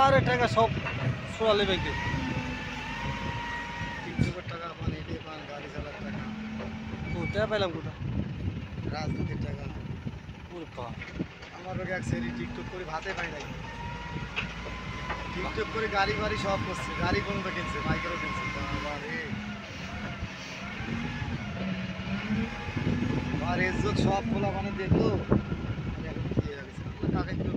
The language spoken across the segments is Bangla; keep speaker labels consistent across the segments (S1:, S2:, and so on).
S1: আরে টাকা সব সোনালী ব্যাংকে।
S2: 300 কোটি টাকা পান, এটাই পান, গাড়ি চালার টাকা,
S1: টাকা পাইলাম কোথা?
S2: রাজনীতির টাকা।
S1: ওরে বাবা,
S2: আমার এক সেরি টিকটক করে ভাতে পাই নাই। টিকটক করে গাড়ি বাড়ি সব করছে, গাড়ি কোনটা কিনছে, মাইকেরও কিনছে। বাবা রে, আর ইজ্জত সব খোলা মানে দেখলো এখন কি হয়ে গেছে, টাকা একটু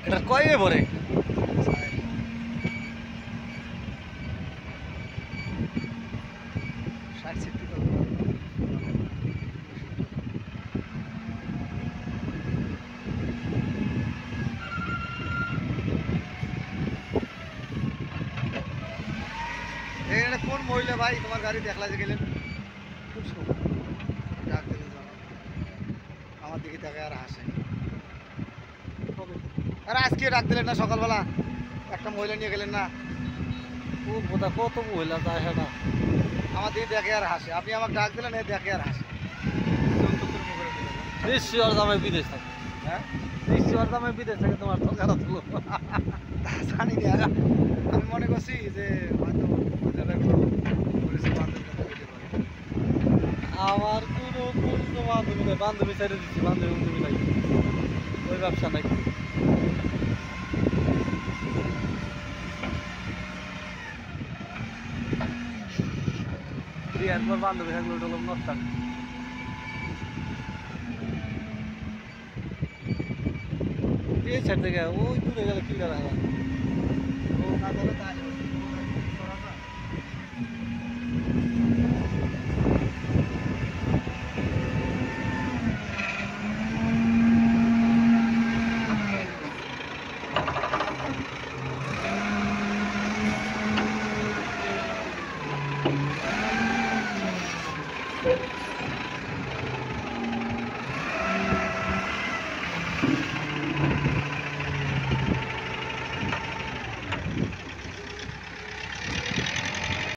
S1: এটা কয়ে ভরে?
S2: 60 সিফটি এখানে কোন মহিলা ভাই তোমার গাড়ি দেখলা যে গেলেন?
S1: খুব সুন্দর।
S2: ডাক দিলেন জানো, আমার দিকে দেখে আর হাসে। আরে আজকে ডাক দিলেন না সকালবেলা, একটা মহিলা নিয়ে গেলেন না?
S1: ও বোধা কত মহিলা যায় হ্যাঁ না।
S2: আমার দিকে দেখে আর হাসে, আপনি আমাকে ডাক দিলেন, এ দেখে আর হাসে।
S1: নিশ্চয় আর দামে বিদেশ থাকে।
S2: হ্যাঁ
S1: নিশ্চয় আর দামে বিদেশ থাকে, তোমার তো খারাপ হলো।
S2: তা জানি না, আমি মনে করছি যে হয়তো মহিলারা একটু পুলিশে বান্ধবী কথা বলতে পারে।
S1: আমার কোনো পরিচিত বান্ধবী নাই, বান্ধবী ছেড়ে দিচ্ছি, বান্ধবী নাই, ওই ব্যবসা নাই। বিয়ের পর বান্ধবী থাকলে ওটা হলো নষ্ট। এই সাইড থেকে ওই দূরে গেলে কি করা হয়?
S2: ও না তাহলে তাই করা যায়।